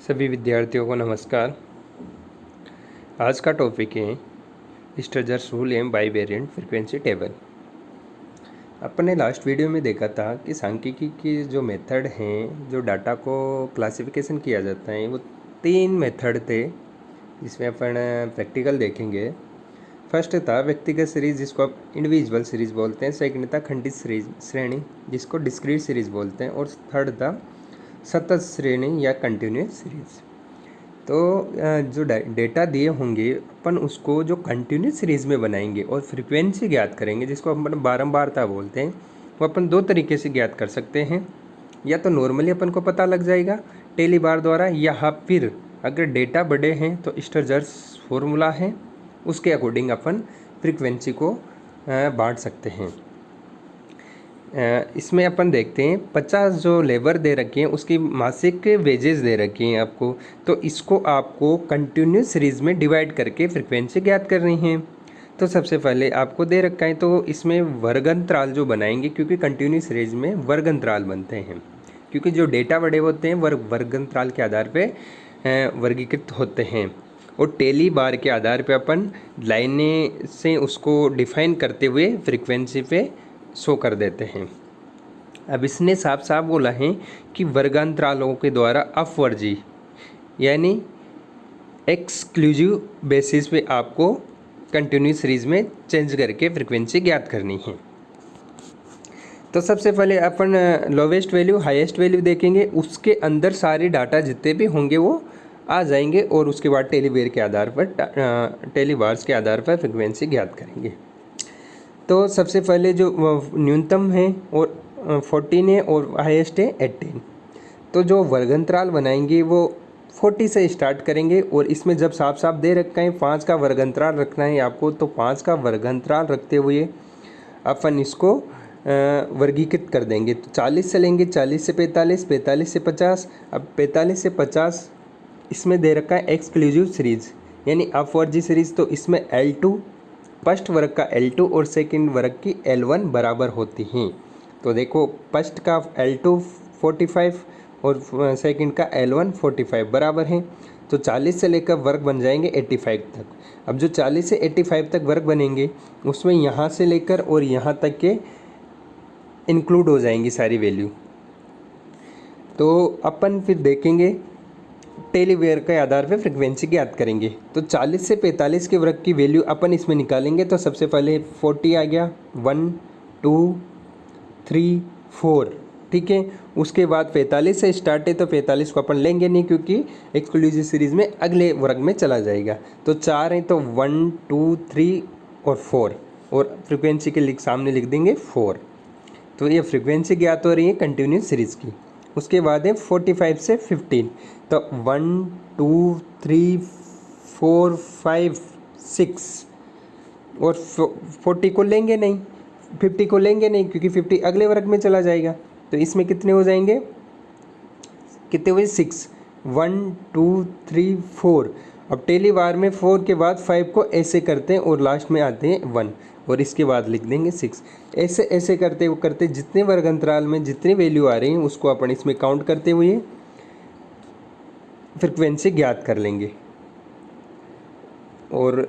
सभी विद्यार्थियों को नमस्कार। आज का टॉपिक है स्टर्जर्स रूल एंड बाईवेरिएंट फ्रीक्वेंसी टेबल। अपन ने लास्ट वीडियो में देखा था कि सांख्यिकी की जो मेथड हैं, जो डाटा को क्लासिफिकेशन किया जाता है, वो 3 मेथड थे जिसमें अपन प्रैक्टिकल देखेंगे। फर्स्ट था व्यक्तिगत सीरीज जिसको आप इंडिविजुअल सीरीज बोलते हैं, सेकंड था खंडित श्रेणी जिसको डिस्क्रीट सीरीज बोलते हैं, और थर्ड था सतत श्रेणी या कंटिन्यूस सीरीज। तो जो डेटा दिए होंगे अपन उसको जो कंटिन्यूस सीरीज में बनाएंगे और फ्रीक्वेंसी ज्ञात करेंगे, जिसको अपन बारंबारता बोलते हैं, वो अपन 2 तरीके से ज्ञात कर सकते हैं। या तो नॉर्मली अपन को पता लग जाएगा टेली बार द्वारा, या फिर अगर डेटा बड़े हैं तो स्टर्जर्स फॉर्मूला है, उसके अकॉर्डिंग अपन फ्रीक्वेंसी को बांट सकते हैं। इसमें अपन देखते हैं 50 जो लेबर दे रखी हैं उसकी मासिक वेजेस दे रखी हैं आपको, तो इसको आपको कंटिन्यूस सीरीज में डिवाइड करके फ्रीक्वेंसी ज्ञात करनी है। तो सबसे पहले आपको दे रखा है, तो इसमें वर्गंतराल जो बनाएंगे, क्योंकि कंटिन्यूस सीरीज में वर्गंतराल बनते हैं, क्योंकि जो डेटा बड़े होते हैं वर्गंतराल के आधार पर वर्गीकृत होते हैं, और टेली बार के आधार पर अपन लाइनें से उसको डिफाइन करते हुए फ्रीक्वेंसी पे शो कर देते हैं। अब इसने साफ साफ बोला है कि वर्गांतरालों के द्वारा अपवर्जी यानी एक्सक्लूसिव बेसिस पे आपको कंटिन्यूस सीरीज में चेंज करके फ्रीक्वेंसी ज्ञात करनी है। तो सबसे पहले अपन लोवेस्ट वैल्यू हाईएस्ट वैल्यू देखेंगे, उसके अंदर सारे डाटा जितने भी होंगे वो आ जाएंगे, और उसके बाद टेलीबार्स के आधार पर फ्रीक्वेंसी ज्ञात करेंगे। तो सबसे पहले जो न्यूनतम है और 14 है और हाईएस्ट है 18। तो जो वर्गंतराल बनाएंगे वो 40 से स्टार्ट करेंगे, और इसमें जब साफ साफ दे रखा है 5 का वर्गंतराल रखना है आपको, तो 5 का वर्गंतराल रखते हुए अपन इसको वर्गीकृत कर देंगे। तो 40 से लेंगे, 40 से 45, 45 से 50। अब 45 से 50 इसमें दे रखा है एक्सक्लूसिव सीरीज यानी अपवर्जी सीरीज, तो इसमें L2 फर्स्ट वर्ग का L2 और सेकंड वर्ग की L1 बराबर होती हैं। तो देखो फर्स्ट का L2 45 और सेकंड का L1 45 बराबर हैं, तो 40 से लेकर वर्ग बन जाएंगे 85 तक। अब जो 40 से 85 तक वर्ग बनेंगे उसमें यहाँ से लेकर और यहाँ तक के इंक्लूड हो जाएंगी सारी वैल्यू। तो अपन फिर देखेंगे टेलीवेयर के आधार पर फ्रीक्वेंसी ज्ञात करेंगे। तो 40 से 45 के वर्ग की वैल्यू अपन इसमें निकालेंगे। तो सबसे पहले 40 आ गया, 1 2 3 4, ठीक है। उसके बाद 45 से स्टार्ट है, तो 45 को अपन लेंगे नहीं क्योंकि एक्सक्लूसिव सीरीज में अगले वर्ग में चला जाएगा। तो 4 है, तो 1 2 3 और 4, और फ्रीक्वेंसी के सामने लिख देंगे 4। तो ये फ्रीक्वेंसी ज्ञात हो रही है कंटिन्यूस सीरीज की। उसके बाद है 45 से 15, तो 1 2 3 4 5 6, और 40 को लेंगे नहीं, 50 को लेंगे नहीं क्योंकि 50 अगले वर्ग में चला जाएगा। तो इसमें कितने हो जाएंगे, कितने हुए 6, 1 2 3 4। अब टेली बार में 4 के बाद 5 को ऐसे करते हैं और लास्ट में आते हैं 1, और इसके बाद लिख देंगे 6। ऐसे ऐसे करते जितने वर्ग अंतराल में जितनी वैल्यू आ रही हैं उसको अपन इसमें काउंट करते हुए फ्रीक्वेंसी ज्ञात कर लेंगे, और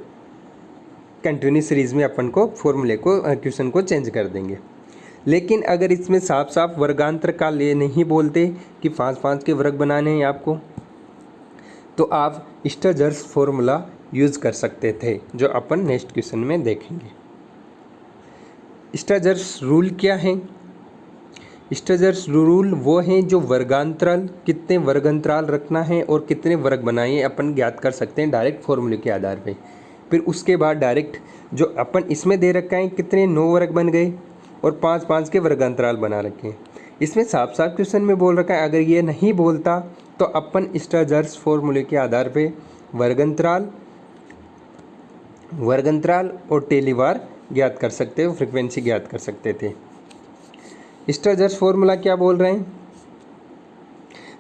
कंटिन्यूस सीरीज में अपन को फॉर्मूले को क्वेश्चन को चेंज कर देंगे। लेकिन अगर इसमें साफ साफ वर्गांतर का ले नहीं बोलते कि 5-5 के वर्ग बनाने हैं आपको, तो आप स्टर्जर्स फॉर्मूला यूज़ कर सकते थे, जो अपन नेक्स्ट क्वेश्चन में देखेंगे। स्टर्जर्स रूल क्या है? स्टर्जर्स रूल वो हैं जो वर्गांतराल, कितने वर्गांतराल रखना है और कितने वर्ग बनाए अपन ज्ञात कर सकते हैं डायरेक्ट फॉर्मूले के आधार पे। फिर उसके बाद डायरेक्ट जो अपन इसमें दे रखा है कितने 9 वर्ग बन गए और 5-5 के वर्गांतराल बना रखे हैं। इसमें साफ साफ क्वेश्चन में बोल रखा है, अगर ये नहीं बोलता तो अपन स्टर्जर्स फॉर्मूले के आधार पे वर्गांतराल और टेलीवार ज्ञात कर सकते हो, फ्रीक्वेंसी ज्ञात कर सकते थे। स्टर्जर्स फॉर्मूला क्या बोल रहे हैं,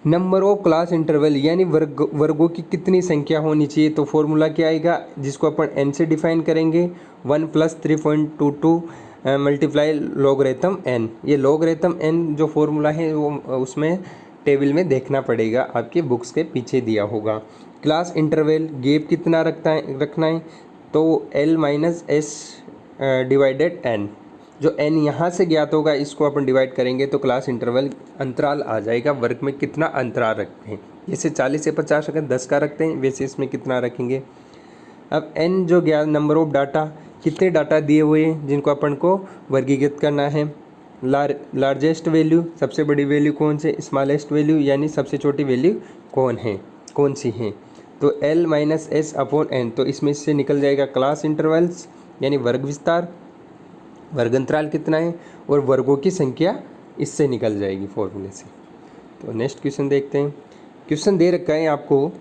नंबर ऑफ क्लास इंटरवल यानी वर्गों की कितनी संख्या होनी चाहिए। तो फॉर्मूला क्या आएगा, जिसको अपन n से डिफाइन करेंगे, 1 + 3.22 मल्टीप्लाई लॉगरिथम n। ये लॉगरिथम n जो फॉर्मूला है वो उसमें टेबल में देखना पड़ेगा, आपके बुक्स के पीछे दिया होगा। क्लास इंटरवल गैप कितना रखना है, तो L minus S divided N। जो N यहाँ से ज्ञात होगा इसको अपन डिवाइड करेंगे तो क्लास इंटरवल अंतराल आ जाएगा, वर्ग में कितना अंतराल रखते हैं। जैसे 40 से 50 अगर 10 का रखते हैं, वैसे इसमें कितना रखेंगे। अब N जो ज्ञात नंबर ऑफ डाटा, कितने डाटा दिए हुए हैं जिनको अपन को वर्गीकृत करना है। लार्जेस्ट वैल्यू, सबसे बड़ी वैल्यू कौन से, स्मॉलेस्ट वैल्यू यानी सबसे छोटी वैल्यू कौन सी है। तो L minus S upon N, तो इसमें इससे निकल जाएगा क्लास इंटरवल्स यानी वर्ग विस्तार, वर्ग अंतराल कितना है, और वर्गों की संख्या इससे निकल जाएगी फॉर्मूले से। तो नेक्स्ट क्वेश्चन देखते हैं। क्वेश्चन दे रखा है आपको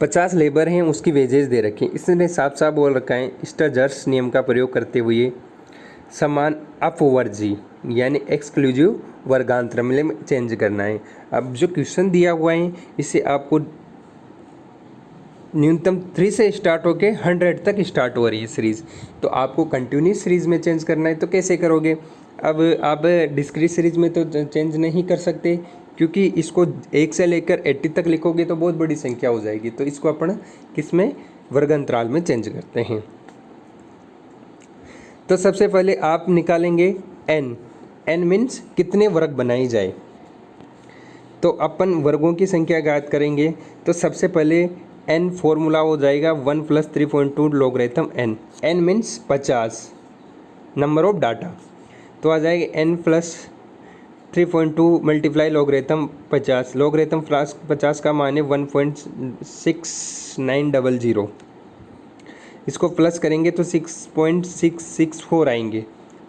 50 लेबर हैं, उसकी वेजेस दे रखी है। इसने साफ साफ बोल रखा है स्टजर्स नियम का प्रयोग करते हुए समान अपवर्जी यानी एक्सक्लूसिव वर्गांतर में चेंज करना है। अब जो क्वेश्चन दिया हुआ है इससे आपको न्यूनतम 3 से स्टार्ट होके 100 तक स्टार्ट हो रही है सीरीज़, तो आपको कंटिन्यूस सीरीज़ में चेंज करना है। तो कैसे करोगे, अब आप डिस्क्रीट सीरीज़ में तो चेंज नहीं कर सकते, क्योंकि इसको 1 से लेकर 80 तक लिखोगे तो बहुत बड़ी संख्या हो जाएगी। तो इसको अपन किस में, वर्ग अंतराल में चेंज करते हैं। तो सबसे पहले आप निकालेंगे n मीन्स कितने वर्ग बनाई जाए। तो अपन वर्गों की संख्या ज्ञात करेंगे। तो सबसे पहले n फॉर्मूला हो जाएगा 1 + 3.2 logarithm n means 50 number of data, तो आ जाएगा n + 3.2 मल्टीप्लाई लॉगरिथम 50। लॉगरिथम 50 का मान है 1.6900। इसको प्लस करेंगे तो 6.664 आएंगे।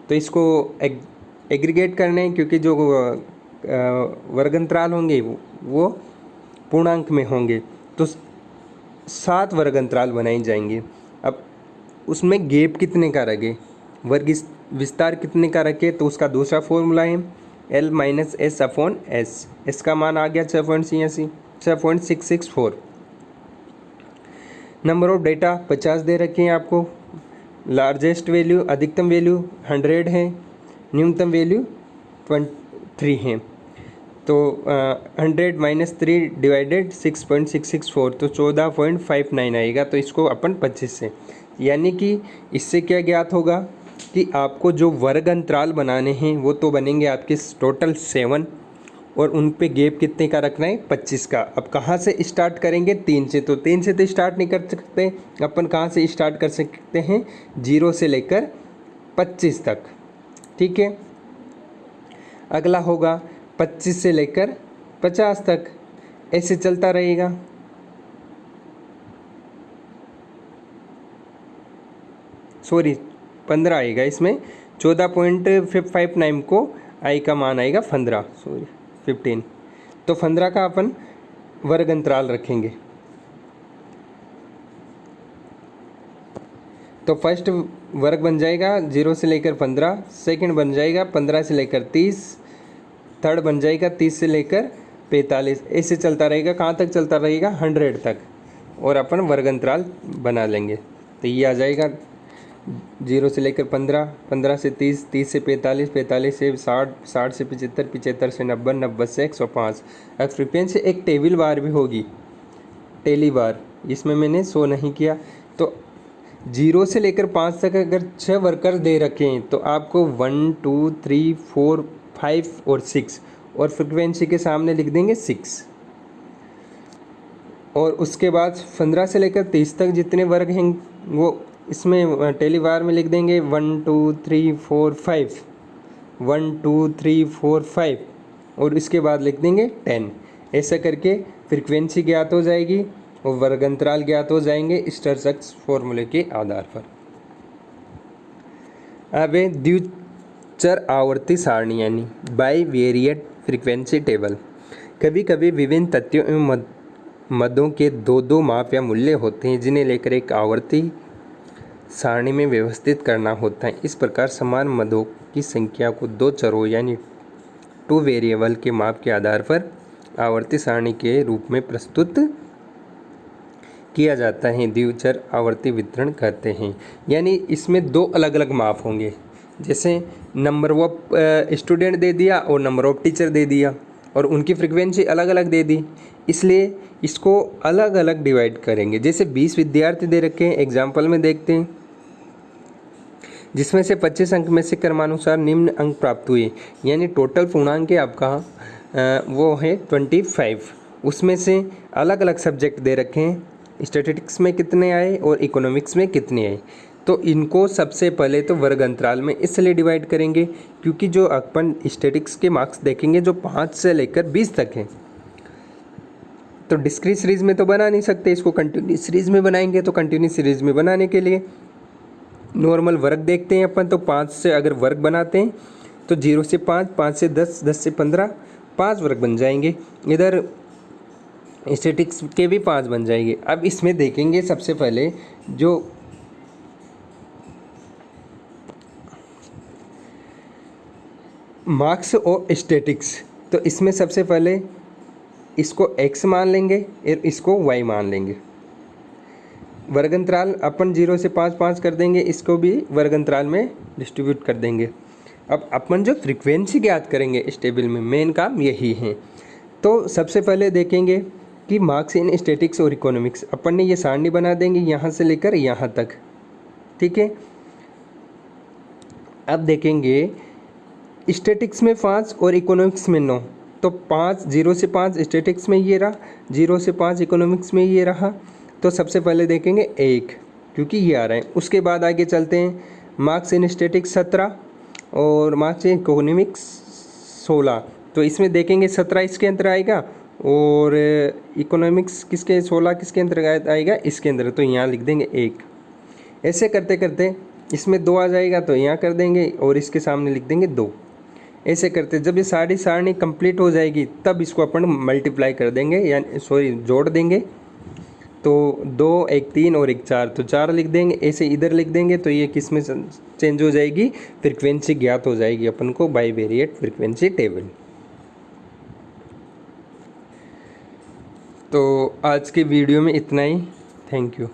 तो इसको एग्रीगेट करने हैं, क्योंकि जो वर्ग अंतराल होंगे वो पूर्णांक में होंगे, तो 7 वर्ग अंतराल बनाए जाएंगे। अब उसमें गैप कितने का रखे, वर्ग विस्तार कितने का रखे, तो उसका दूसरा फॉर्मूला है L minus S upon S. इसका मान आ गया 6.664। नंबर ऑफ डेटा 50 दे रखे हैं आपको। लार्जेस्ट वैल्यू, अधिकतम वैल्यू 100 है, न्यूनतम वैल्यू 3 है। तो 100 माइनस 3 डिवाइडेड 6.664, तो 14.59 आएगा। तो इसको अपन 25 से, यानी कि इससे क्या ज्ञात होगा कि आपको जो वर्ग अंतराल बनाने हैं वो तो बनेंगे आपके टोटल 7, और उन पे गैप कितने का रखना है, 25 का। अब कहाँ से स्टार्ट करेंगे, 3 से। तो 3 से तो स्टार्ट नहीं कर सकते अपन, कहाँ से स्टार्ट कर सकते हैं, 0 से लेकर 25 तक, ठीक है। अगला होगा 25 से लेकर 50 तक, ऐसे चलता रहेगा। सॉरी 15 आएगा इसमें, 14.59 को आई का मान आएगा 15 तो 15 का अपन वर्ग अंतराल रखेंगे। तो फर्स्ट वर्ग बन जाएगा 0 से लेकर 15, सेकंड बन जाएगा 15 से लेकर 30, थर्ड बन जाएगा 30 से लेकर 45, ऐसे चलता रहेगा। कहाँ तक चलता रहेगा, 100 तक, और अपन वर्ग अंतराल बना लेंगे। तो ये आ जाएगा 0 से लेकर 15, 15 से 30, 30 से 45, 45 से 60, 60 से 75, 75 से 90, 90 से 105। अब फ्रीक्वेंसी एक टेबल बार भी होगी, टेली बार, इसमें मैंने शो नहीं किया। तो 0 से लेकर 5 तक अगर 6 वर्कर दे रखे हैं तो आपको 1 2 3 4 5 और 6, और फ्रीक्वेंसी के सामने लिख देंगे 6। और उसके बाद 15 से लेकर 30 तक जितने वर्ग हैं वो इसमें टेलीवार में लिख देंगे 1 2 3 4 5, 1 2 3 4 5, और इसके बाद लिख देंगे 10। ऐसा करके फ्रीक्वेंसी ज्ञात हो जाएगी और वर्ग अंतराल ज्ञात हो जाएंगे स्टरजर्स फॉर्मूले के आधार पर। अब द्विचर आवर्ती सारणी यानी बाईवेरिएट फ्रीक्वेंसी टेबल। कभी कभी विभिन्न तथ्यों एवं मदों के दो माप या मूल्य होते हैं जिन्हें लेकर एक आवर्ती सारणी में व्यवस्थित करना होता है। इस प्रकार समान मदों की संख्या को 2 चरों यानी 2 वेरिएबल के माप के आधार पर आवर्ती सारणी के रूप में प्रस्तुत किया जाता है। द्विचर आवर्ती वितरण कहते हैं, यानी इसमें 2 अलग अलग माप होंगे। जैसे नंबर ऑफ स्टूडेंट दे दिया और नंबर ऑफ टीचर दे दिया, और उनकी फ्रिक्वेंसी अलग अलग दे दी, इसलिए इसको अलग अलग डिवाइड करेंगे। जैसे 20 विद्यार्थी दे रखे हैं, एग्जाम्पल में देखते हैं, जिसमें से 25 अंक में से क्रमानुसार निम्न अंक प्राप्त हुए, यानी टोटल पूर्णांक है आपका वो है 25। उसमें से अलग अलग सब्जेक्ट दे रखे हैं, स्टैटिस्टिक्स में कितने आए और इकोनॉमिक्स में कितने आए। तो इनको सबसे पहले तो वर्ग अंतराल में इसलिए डिवाइड करेंगे क्योंकि जो अपन स्टैटिस्टिक्स के मार्क्स देखेंगे जो 5 से लेकर 20 तक हैं, तो डिस्क्रीट सीरीज में तो बना नहीं सकते, इसको कंटिन्यूस सीरीज में बनाएंगे। तो कंटिन्यूस सीरीज में बनाने के लिए नॉर्मल वर्ग देखते हैं अपन, तो 5 से अगर वर्ग बनाते हैं तो 0 से 5, 5 से 10, 10 से 15, 5 वर्ग बन जाएंगे। इधर स्टैटिस्टिक्स के भी 5 बन जाएंगे। अब इसमें देखेंगे सबसे पहले जो मार्क्स और स्टैटिस्टिक्स, तो इसमें सबसे पहले इसको x मान लेंगे और इसको y मान लेंगे। वर्गंतराल अपन 0 से 5, 5 कर देंगे, इसको भी वर्गंतराल में डिस्ट्रीब्यूट कर देंगे। अब अपन जो फ्रीक्वेंसी ज्ञात करेंगे इस टेबल में, मेन काम यही है। तो सबसे पहले देखेंगे कि मार्क्स इन स्टैटिस्टिक्स और इकोनॉमिक्स, अपन ने ये सारणी बना देंगे यहाँ से लेकर यहाँ तक, ठीक है। अब देखेंगे स्टैटिस्टिक्स में 5 और इकोनॉमिक्स में 9, तो 5, 0 से 5 स्टैटिस्टिक्स में ये रहा, 0 से 5 इकोनॉमिक्स में ये रहा। तो सबसे पहले देखेंगे 1, क्योंकि ये आ रहा है। उसके बाद आगे चलते हैं, मार्क्स इन स्टैटिस्टिक्स 17 और मार्क्स इन इकोनॉमिक्स 16। तो इसमें देखेंगे 17 इसके अंदर आएगा और इकोनॉमिक्स किसके, 16 किसके अंदर आएगा, इसके अंदर। तो यहाँ लिख देंगे 1। ऐसे करते करते इसमें 2 आ जाएगा तो यहाँ कर देंगे और इसके सामने लिख देंगे 2। ऐसे करते जब ये सारी सारणी कंप्लीट हो जाएगी तब इसको अपन मल्टीप्लाई कर देंगे, यानी जोड़ देंगे। तो 2, 1 3 और 1 4, तो 4 लिख देंगे। ऐसे इधर लिख देंगे तो ये किस में चेंज हो जाएगी, फ्रीक्वेंसी ज्ञात हो जाएगी अपन को बाईवेरिएट फ्रीक्वेंसी टेबल। तो आज के वीडियो में इतना ही, थैंक यू।